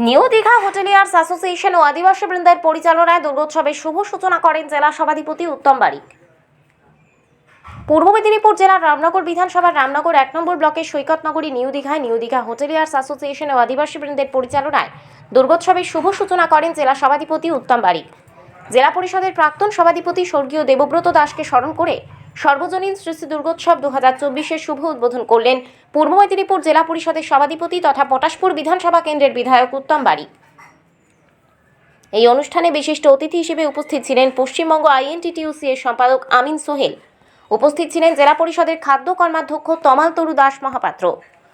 New Digha hoteliers association ও আদিবাসী বৃন্দের পরিচালনায় দুর্গোৎসবের শুভ সূচনা করেন জেলা সভাধিপতি উত্তম বারিক। পূর্ব মেদিনীপুর জেলার রামনগর বিধানসভার রামনগর ১ নম্বর ব্লকের সৈকতনগরী নিউ দীঘা হোটেলিয়ার্স অ্যাসোসিয়েশন ও আদিবাসী বৃন্দের পরিচালনায় দুর্গোৎসবের শুভ সূচনা করেন জেলা সভাধিপতি উত্তম বারিক। জেলা পরিষদের প্রাক্তন সভাধিপতি স্বর্গীয় দেবব্রত দাসকে স্মরণ করে সর্বজনীন শ্রী শ্রী দুর্গোৎসব 2024-এর শুভ উদ্বোধন করলেন পূর্ব মেদিনীপুর জেলা পরিষদের সভাধিপতি তথা পটাশপুর বিধানসভা কেন্দ্রের বিধায়ক উত্তম বারিক। এই অনুষ্ঠানে বিশিষ্ট অতিথি হিসেবে উপস্থিত ছিলেন পশ্চিমবঙ্গ INTTUC এর সম্পাদক আমিন সোহেল, উপস্থিত ছিলেন জেলা পরিষদের খাদ্য কর্মাধ্যক্ষ তমাল তরু দাস মহাপাত্র,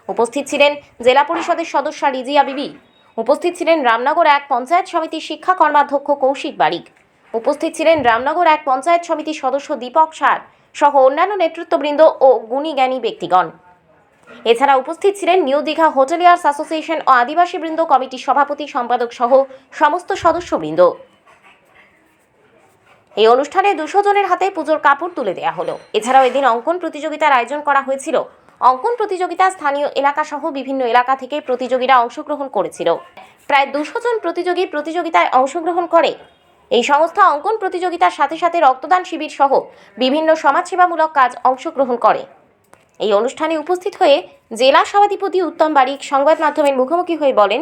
উপস্থিত ছিলেন জেলা পরিষদের সদস্যা রিজিয়া বিবি, উপস্থিত ছিলেন রামনগর 1 পঞ্চায়েত সমিতির শিক্ষা কর্মাধ্যক্ষ কৌশিক বারিক, উপস্থিত ছিলেন রামনগর 1 পঞ্চায়েত সমিতির সদস্য দীপক সার সহ অন্যান্য নেতৃত্ববৃন্দ ও গুণী জ্ঞানী ব্যক্তিগণ। এছাড়া উপস্থিত ছিলেন নিউ দীঘা হোটেলিয়ার্স অ্যাসোসিয়েশন ও আদিবাসী বৃন্দ কমিটির সভাপতি সম্পাদক সহ সমস্ত সদস্যবৃন্দ। এই অনুষ্ঠানে 200 জনের হাতে পুজোর কাপড় তুলে দেওয়া হলো। এছাড়াও এদিন অঙ্কন প্রতিযোগিতার আয়োজন করা হয়েছিল। অঙ্কন প্রতিযোগিতা স্থানীয় এলাকা সহ বিভিন্ন এলাকা থেকে প্রতিযোগীরা অংশগ্রহণ করেছিল। প্রায় 200 জন প্রতিযোগী প্রতিযোগিতায় অংশগ্রহণ করে। এই সংস্থা অঙ্কন প্রতিযোগিতার সাথে সাথে রক্তদান শিবির সহ বিভিন্ন সমাজসেবামূলক কাজ অংশগ্রহণ করে। এই অনুষ্ঠানে উপস্থিত হয়ে জেলা সভাধিপতি উত্তম বারিক সংবাদ মাধ্যমের মুখোমুখি হয়ে বলেন,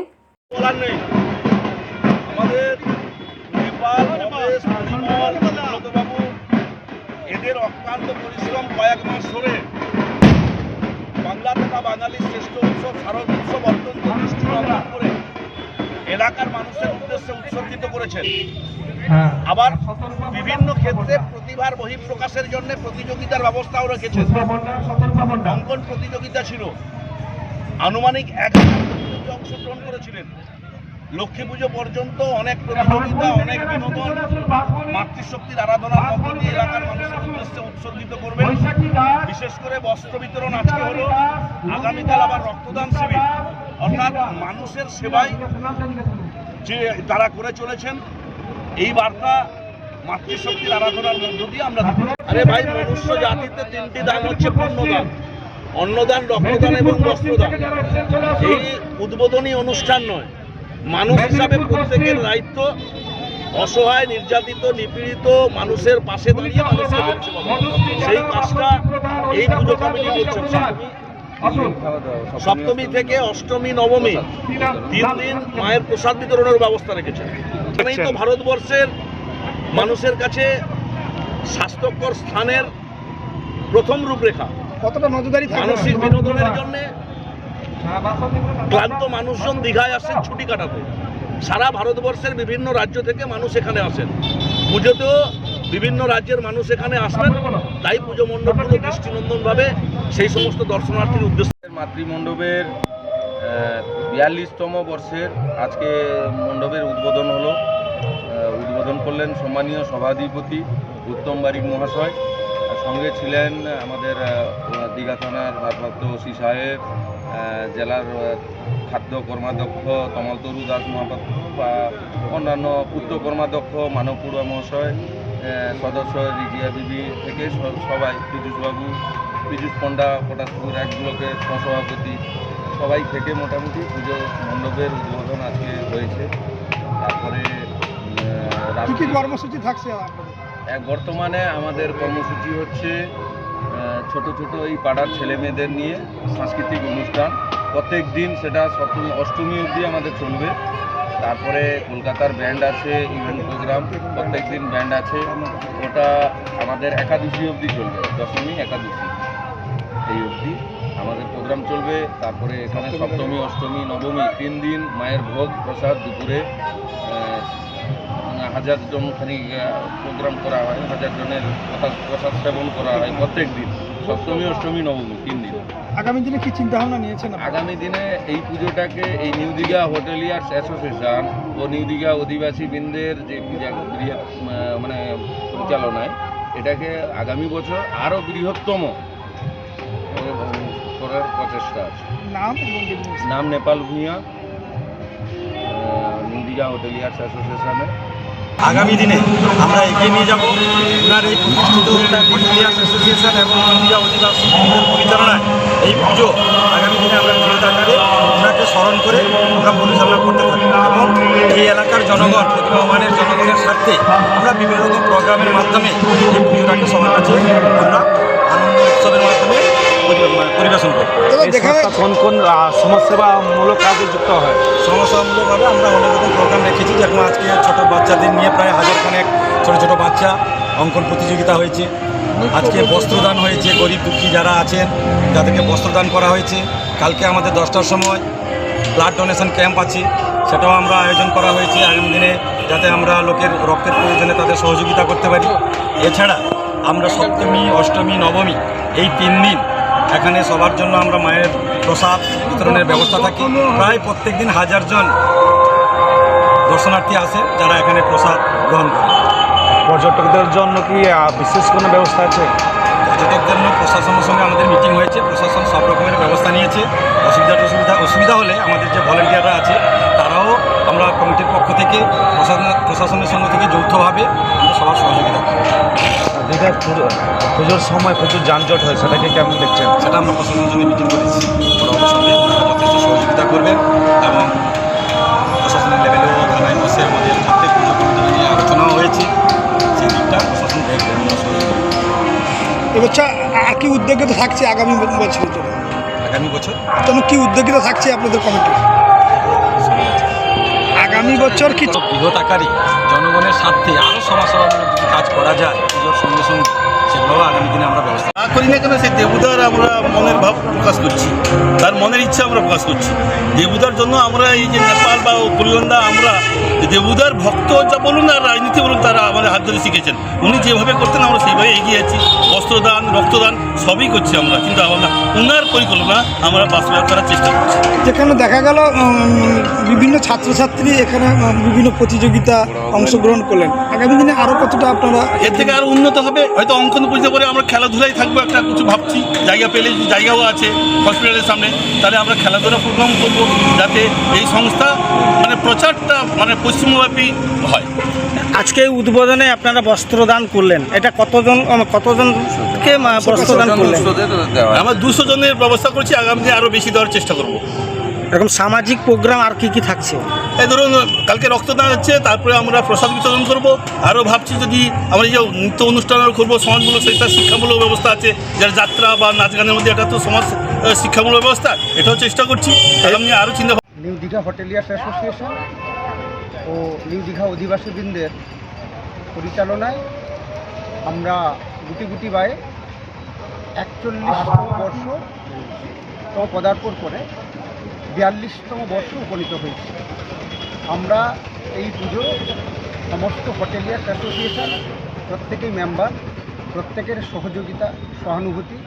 এদের অক্লান্ত পরিশ্রম কয়েক মাস ধরে বাংলা তথা বাঙালির শ্রেষ্ঠ উৎসব শারদ উৎসব অত্যন্ত দৃষ্টি নন্দন করে এলাকার মানুষের উদ্দেশ্যে উৎসর্গিত করেছেন। আবার বিভিন্ন ক্ষেত্রে প্রতিভার বহিঃপ্রকাশের জন্য প্রতিযোগিতার ব্যবস্থাও রেখেছেন। অঙ্কন প্রতিযোগিতা ছিল, আনুমানিক 1000 প্রতিযোগী অংশগ্রহণ করেছিলেন। লক্ষ্মী পুজো পর্যন্ত অনেক প্রতিযোগিতা, অনেক বিনোদন, মাতৃশক্তির আরাধনার মধ্য দিয়ে এলাকার মানুষের উদ্দেশ্যে উৎসর্গিত করবেন। বিশেষ করে বস্ত্র বিতরণ আজকে হলো, আগামীকাল আবার রক্তদান শিবির, অর্থাৎ মানুষের সেবায় যে তারা করে চলেছেন এই বার্তা মাতৃশক্তির আরাধনার মধ্য দিয়ে আমরা। আরে ভাই, মনুষ্য জাতিতে 3টি দান হচ্ছে পুণ্যদান, অন্নদান, রক্তদান এবং বস্ত্রদান। এই উদ্বোধনী অনুষ্ঠান নয়, মানুষ হিসাবে প্রত্যেকের দায়িত্ব অসহায়, নির্যাতিত, নিপীড়িত মানুষের পাশে দাঁড়িয়ে মানুষকে সেই কাজটা এই পুজো কমিটি করছেন। সপ্তমী থেকে অষ্টমী নবমী 3 দিন মায়ের প্রসাদ বিতরণের ব্যবস্থা রেখেছেন। এখানেই তো ভারতবর্ষের মানুষের কাছে স্বাস্থ্যকর স্থানের প্রথম রূপরেখা। কতটা নজরদারি মানসিক বিনোদনের জন্য ক্লান্ত মানুষজন দীঘায় আসেন ছুটি কাটাতে। সারা ভারতবর্ষের বিভিন্ন রাজ্য থেকে মানুষ এখানে আসেন। পুজোতেও বিভিন্ন রাজ্যের মানুষ এখানে আসবেন, তাই পুজো মণ্ডপগুলো দৃষ্টিনন্দনভাবে সেই সমস্ত দর্শনার্থীর উদ্দেশ্যে। মাতৃমণ্ডপের 42তম বর্ষের আজকে মণ্ডপের উদ্বোধন হলো। উদ্বোধন করলেন সম্মানীয় সভাধিপতি উত্তম বারিক মহাশয়। সঙ্গে ছিলেন আমাদের দীঘা থানার ভারপ্রাপ্ত ওসি সাহেব, জেলার খাদ্য কর্মাধ্যক্ষ তমাল তরু দাস মহাপাত্র বা অন্যান্য পূর্ত কর্মাধ্যক্ষ মানব পড়ুয়া মহাশয়, সদস্য রিজিয়া বিবি থেকে সবাই, পীযুষ পণ্ডা পটাশপুর 1 ব্লকের সহসভাপতি, সবাই থেকে মোটামুটি পুজো মণ্ডপের উদ্বোধন আজকে হয়েছে। তারপরে কর্মসূচি থাকছে বর্তমানে আমাদের কর্মসূচি হচ্ছে ছোট ছোট এই পাড়ার ছেলে মেয়েদের নিয়ে সাংস্কৃতিক অনুষ্ঠান প্রত্যেক দিন, সেটা সপ্তমী অষ্টমী অবধি আমাদের চলবে। তারপরে কলকাতার ব্যান্ড আছে, ইভেন্ট প্রোগ্রাম প্রত্যেক দিন ব্যান্ড আছে, ওটা আমাদের একাদশী অবধি চলবে, দশমী একাদশী এই অবধি আমাদের প্রোগ্রাম চলবে। তারপরে এখানে সপ্তমী অষ্টমী নবমী 3 দিন মায়ের ভোগ প্রসাদ, দুপুরে 1000 জন খানিক প্রোগ্রাম করা হয়, 1000 জনের প্রসাদ সেবন করা হয় প্রত্যেক দিন, সপ্তমী অষ্টমী নবমী 3 দিন। আগামী দিনে কি চিন্তা ভাবনা নিয়েছেন? আগামী দিনে এই পুজোটাকে এই নিউ দীঘা হোটেলিয়ার্স অ্যাসোসিয়েশন ও নিউ দীঘা অধিবাসী বৃন্দের যে মানে পরিচালনায় এটাকে আগামী বছর আরও বৃহত্তম করার প্রচেষ্টা আছে। নাম নেপাল ভূঁইয়া, নিউ দীঘা হোটেলিয়ার্স অ্যাসোসিয়েশনের। আগামী দিনে আমরা এগিয়ে নিয়ে যাব ওনার এই প্রতিষ্ঠিত হোটেলিয়ার্স অ্যাসোসিয়েশন এবং ইন্ডিয়া অধিবাসী পরিচালনায় এই পুজো আগামী দিনে আমরা বৃহৎ আকারে ওনাকে স্মরণ করে আমরা পরিচালনা করতে থাকি এবং এই এলাকার জনগণ প্রতিভাবানের জনগণের স্বার্থে আমরা বিভিন্ন রকম প্রোগ্রামের মাধ্যমে এই পুজোটাকে সবার কাছে আমরা আনন্দ উৎসবের মাধ্যমে পরিবেশন করি। কোন কোন সমাজসেবামূলক কাজে যুক্ত হয়? সমাজসেবামূলকভাবে আমরা অনেক রকম প্রোগ্রাম রেখেছি, যেরকম আজকে ছোটো বাচ্চাদের নিয়ে প্রায় 1000 ছোটো ছোটো বাচ্চা অঙ্কন প্রতিযোগিতা হয়েছে। আজকে বস্ত্রদান হয়েছে, গরিব দুঃখী যারা আছেন যাদেরকে বস্ত্রদান করা হয়েছে। কালকে আমাদের 10টার সময় ব্লাড ডোনেশন ক্যাম্প আছে, সেটাও আমরা আয়োজন করা হয়েছে আগামী দিনে, যাতে আমরা লোকের রক্তের প্রয়োজনে তাদের সহযোগিতা করতে পারি। এছাড়া আমরা সপ্তমী, অষ্টমী, নবমী এই 3 দিন এখানে সবার জন্য আমরা মায়ের প্রসাদ বিতরণের ব্যবস্থা থাকি। প্রায় প্রত্যেক দিন 1000 জন দর্শনার্থী আসে যারা এখানে প্রসাদ গ্রহণ করে। পর্যটকদের জন্য কি বিশেষ কোনো ব্যবস্থা আছে? পর্যটকদের জন্য প্রশাসনের সঙ্গে আমাদের মিটিং হয়েছে, প্রশাসন সব রকমের ব্যবস্থা নিয়েছে। অসুবিধা হলে আমাদের যে ভলেন্টিয়াররা আছে তারাও আমরা কমিটির পক্ষ থেকে প্রশাসনের সঙ্গে থেকে যৌথভাবে আমরা সবার সহযোগিতা করি। দীঘায় পুজোর সময় প্রচুর যানজট হয়, সেটাকে কেমন দেখছেন? সেটা আমরা প্রশাসনের সঙ্গে মিটিং করেছি, ওরা অবশ্যই যথেষ্ট সহযোগিতা করবেন এবং প্রশাসনের লেভেলেও থানায় বসে আমাদের প্রত্যেক পুজো কমিটি নিয়ে আলোচনাও হয়েছে। সেই দিকটা প্রশাসন দেখবেন, আমরা সহযোগিতা করব। এবছর আর কি উদ্যোগিতা থাকছে আগামী বছরের জন্য? আগামী বছর কি উদ্যোগিতা থাকছে আপনাদের কমিটি আগামী বছর? কি বৃহৎ আকারে জনগণের স্বার্থে আরও সমাজসেবামূলক কিছু কাজ করা যায় পুজোর সঙ্গে সঙ্গে, সেগুলোও আগামী দিনে আমরা ব্যবস্থা করি না কেন, সেই দেবুদার আমরা মনের ভাব প্রকাশ করছি, তার মনের ইচ্ছা আমরা প্রকাশ করছি। দেবুদার জন্য আমরা এই যে নেপাল বা কল্যাণদা আমরা দেবুদার ভক্ত যা বলুন আর রাজনীতি বলুন, তারা আমাদের হাত ধরে শিখেছেন। উনি যেভাবে করতেন আমরা সেইভাবে এগিয়ে আছি। বস্ত্রদান, রক্তদান সবই করছি আমরা, কিন্তু আমরা ওনার পরিকল্পনা আমরা বাস্তবায়ন করার চেষ্টা করছি। যেখানে দেখা গেল বিভিন্ন ছাত্রছাত্রী এখানে বিভিন্ন প্রতিযোগিতা অংশগ্রহণ করলেন, আগামী দিনে আরও কতটা আপনারা এর থেকে আরও উন্নত হবে। হয়তো অঙ্কন বুঝতে পারে আমরা খেলাধুলাই থাকবো, একটা কিছু ভাবছি। জায়গা পেলে, জায়গাও আছে হসপিটালের সামনে, তাহলে আমরা খেলাধুলা প্রোগ্রাম করব, যাতে এই সংস্থা প্রচারটা পশ্চিমব্যাপী হয়। আজকে উদ্বোধনে আপনারা বস্ত্রদান করলেন, এটা কতজনকে বস্ত্রদান করলেন? আমরা 200 জনের ব্যবস্থা করছি, আগামী দিনে আরও বেশি দেওয়ার চেষ্টা করব। এরকম সামাজিক প্রোগ্রাম আর কি থাকছে? এই ধরুন কালকে রক্তদান হচ্ছে, তারপরে আমরা প্রসাদ বিতরণ করব। আরও ভাবছি যদি আমরা যে নৃত্য অনুষ্ঠান করবো, সমাজমূলক শিক্ষামূলক ব্যবস্থা আছে, যার যাত্রা বা নাচ গানের মধ্যে এটা তো সমাজ শিক্ষামূলক ব্যবস্থা, এটাও চেষ্টা করছি। আগামী আরও চিন্তা নিউ দীঘা হোটেলিয়ার্স অ্যাসোসিয়েশন ও নিউ দীঘা অধিবাসীবৃন্দের পরিচালনায় আমরা গুটি গুটি বায়ে 41তম বর্ষ পদার্পণ করে 42তম বর্ষ উপনীত হয়েছি। আমরা এই পুজো সমস্ত হোটেলিয়ার্স অ্যাসোসিয়েশন প্রত্যেকেই মেম্বার, প্রত্যেকের সহযোগিতা, সহানুভূতি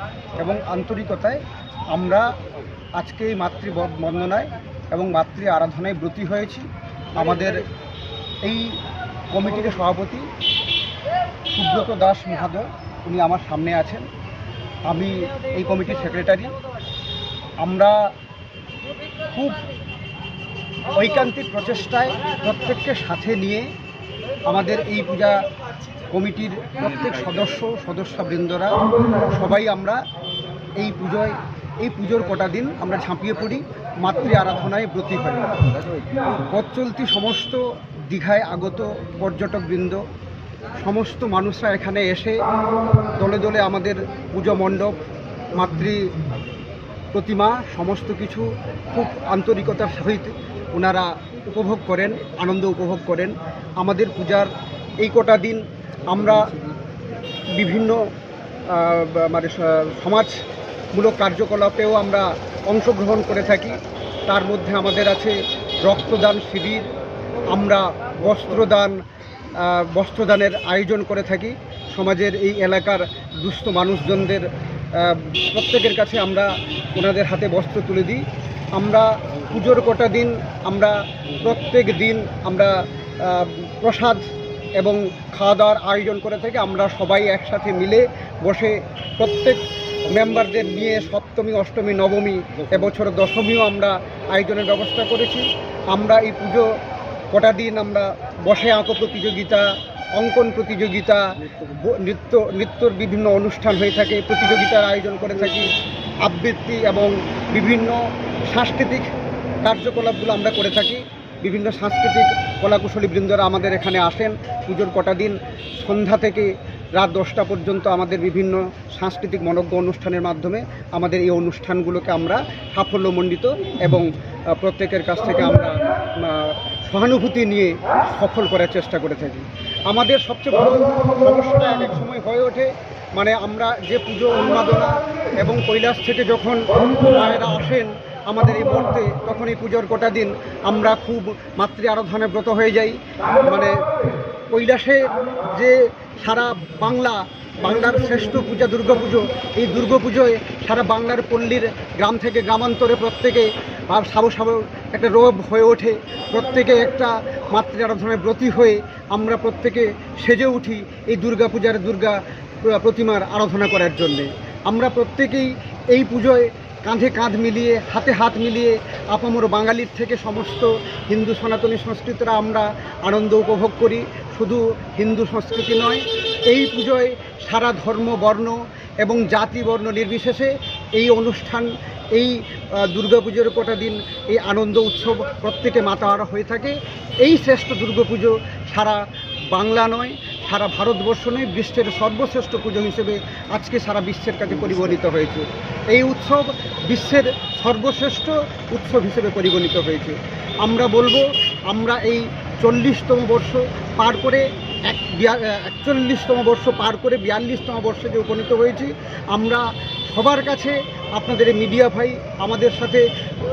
এবং আন্তরিকতায় আমরা আজকে এই মাতৃ বন্দনায় এবং মাতৃ আরাধনায় ব্রতী হয়েছি। আমাদের এই কমিটির সভাপতি সুব্রত দাস মহাদয়, উনি আমার সামনে আছেন, আমি এই কমিটির সেক্রেটারি। আমরা খুব ঐকান্তিক প্রচেষ্টায় প্রত্যেককে সাথে নিয়ে আমাদের এই পূজা কমিটির প্রত্যেক সদস্যবৃন্দরা সবাই আমরা এই পুজোর কটা দিন আমরা ঝাঁপিয়ে পড়ি, মাতৃ আরাধনায় ব্রতী হই। পথ চলতি সমস্ত দীঘায় আগত পর্যটকবৃন্দ, সমস্ত মানুষরা এখানে এসে দলে দলে আমাদের পুজো মণ্ডপ, মাতৃ প্রতিমা সমস্ত কিছু খুব আন্তরিকতার সহিত ওনারা উপভোগ করেন, আনন্দ উপভোগ করেন। আমাদের পূজার এই কটা দিন আমরা বিভিন্ন সমাজমূলক কার্যকলাপেও আমরা অংশগ্রহণ করে থাকি। তার মধ্যে আমাদের আছে রক্তদান শিবির, আমরা বস্ত্রদানের আয়োজন করে থাকি। সমাজের এই এলাকার দুস্থ মানুষজনদের প্রত্যেকের কাছে আমরা ওনাদের হাতে বস্ত্র তুলে দিই। আমরা পুজোর কটা দিন আমরা প্রত্যেক দিন আমরা প্রসাদ এবং খাওয়া দাওয়ার আয়োজন করে থাকি। আমরা সবাই একসাথে মিলে বসে প্রত্যেক মেম্বারদের নিয়ে সপ্তমী, অষ্টমী, নবমী, এবছর দশমীও আমরা আয়োজনের ব্যবস্থা করেছি। আমরা এই পুজো কটা দিন আমরা বসে আঁকো প্রতিযোগিতা, অঙ্কন প্রতিযোগিতা, নৃত্যর বিভিন্ন অনুষ্ঠান হয়ে থাকে, প্রতিযোগিতার আয়োজন করে থাকি, আবৃত্তি এবং বিভিন্ন সাংস্কৃতিক কার্যকলাপগুলো আমরা করে থাকি। বিভিন্ন সাংস্কৃতিক কলাকুশলী বৃন্দরা আমাদের এখানে আসেন। পুজোর কটা দিন সন্ধ্যা থেকে রাত 10টা পর্যন্ত আমাদের বিভিন্ন সাংস্কৃতিক মনজ্ঞ অনুষ্ঠানের মাধ্যমে আমাদের এই অনুষ্ঠানগুলোকে আমরা সাফল্যমণ্ডিত এবং প্রত্যেকের কাছ থেকে আমরা সহানুভূতি নিয়ে সফল করার চেষ্টা করে থাকি। আমাদের সবচেয়ে বড় সমস্যাটা এক সময় হয়ে ওঠে, মানে আমরা যে পুজো উন্মাদনা এবং কৈলাস থেকে যখন মায়েরা আসেন আমাদের এই মুহূর্তে, তখন এই পুজোর কটা দিন আমরা খুব মাতৃ আরাধনায় ব্রত হয়ে যাই। মানে কৈলাসে যে সারা বাংলার শ্রেষ্ঠ পূজা দুর্গাপুজো, এই দুর্গাপুজোয় সারা বাংলার পল্লীর গ্রাম থেকে গ্রামান্তরে প্রত্যেকে সাবো একটা রোগ হয়ে ওঠে। প্রত্যেকে একটা মাতৃ আরাধনায় ব্রতী হয়ে আমরা প্রত্যেকে সেজে উঠি এই দুর্গাপূজার দুর্গা প্রতিমার আরাধনা করার জন্যে। আমরা প্রত্যেকেই এই পুজোয় কাঁধে কাঁধ মিলিয়ে, হাতে হাত মিলিয়ে আপামর বাঙালির থেকে সমস্ত হিন্দু সনাতনী সংস্কৃতিরা আমরা আনন্দ উপভোগ করি। শুধু হিন্দু সংস্কৃতি নয়, এই পুজোয় সারা ধর্ম বর্ণ এবং জাতি বর্ণ নির্বিশেষে এই অনুষ্ঠান, এই দুর্গাপুজোর কটা দিন এই আনন্দ উৎসব প্রত্যেকে মাতাহারা হয়ে থাকে। এই শ্রেষ্ঠ দুর্গাপুজো সারা বাংলা নয়, সারা ভারতবর্ষ নয়, বিশ্বের সর্বশ্রেষ্ঠ পুজো হিসেবে আজকে সারা বিশ্বের কাছে পরিগণিত হয়েছে। এই উৎসব বিশ্বের সর্বশ্রেষ্ঠ উৎসব হিসেবে পরিগণিত হয়েছে। আমরা বলবো, আমরা এই 40তম বর্ষ পার করে 41তম বর্ষ পার করে 42তম বর্ষে যে উপনীত হয়েছি, আমরা সবার কাছে আপনাদের মিডিয়া ভাই, আমাদের সাথে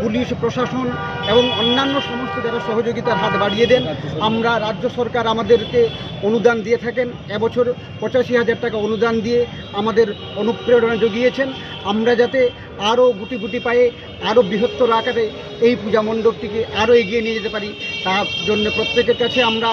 পুলিশ প্রশাসন এবং অন্যান্য সমস্ত যারা সহযোগিতার হাত বাড়িয়ে দেন, আমরা রাজ্য সরকার আমাদেরকে অনুদান দিয়ে থাকেন। এবছর 85,000 টাকা অনুদান দিয়ে আমাদের অনুপ্রেরণা জুগিয়েছেন। আমরা যাতে আরও গুটি গুটি পায়ে আরও বৃহত্তর আকারে এই পূজা মণ্ডপটিকে আরও এগিয়ে নিয়ে যেতে পারি, তার জন্য প্রত্যেকের কাছে আমরা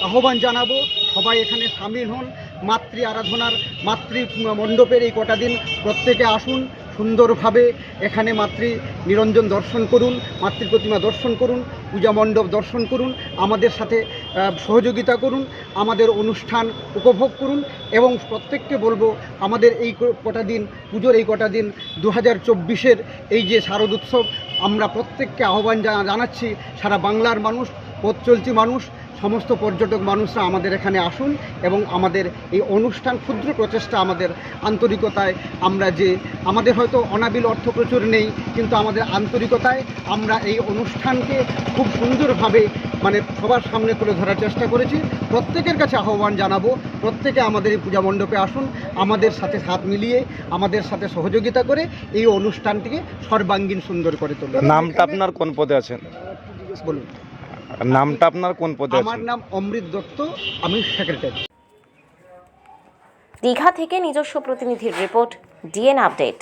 আহ্বান জানাবো, সবাই এখানে সামিল হন। মাতৃ আরাধনার মাতৃ মণ্ডপের এই কটা দিন প্রত্যেকে আসুন, সুন্দরভাবে এখানে মাতৃ নিরঞ্জন দর্শন করুন, মাতৃ প্রতিমা দর্শন করুন, পূজা মণ্ডপ দর্শন করুন, আমাদের সাথে সহযোগিতা করুন, আমাদের অনুষ্ঠান উপভোগ করুন। এবং প্রত্যেককে বলবো, আমাদের এই কটা দিন পুজোর এই কটা দিন 2024-এর এই যে শারদ উৎসব, আমরা প্রত্যেককে আহ্বান জানাচ্ছি, সারা বাংলার মানুষ, পথ চলতি মানুষ, সমস্ত পর্যটক মানুষরা আমাদের এখানে আসুন এবং আমাদের এই অনুষ্ঠান ক্ষুদ্র প্রচেষ্টা, আমাদের আন্তরিকতায় আমরা যে, আমাদের হয়তো অনাবিল অর্থ প্রচুর নেই, কিন্তু আমাদের আন্তরিকতায় আমরা এই অনুষ্ঠানকে খুব সুন্দরভাবে সবার সামনে তুলে ধরার চেষ্টা করেছি। প্রত্যেকের কাছে আহ্বান জানাবো, প্রত্যেকে আমাদের এই পূজা মণ্ডপে আসুন, আমাদের সাথে হাত মিলিয়ে, আমাদের সাথে সহযোগিতা করে এই অনুষ্ঠানটিকে সর্বাঙ্গীন সুন্দর করে তুলুন। নামটা আপনার কোন পদে আছেন? বলুন। নামটা আপনার কোন পদে? আমার নাম অমৃত দত্ত, আমি সেক্রেটারি। দীঘা থেকে নিজস্ব প্রতিনিধির রিপোর্ট, ডিএন আপডেট।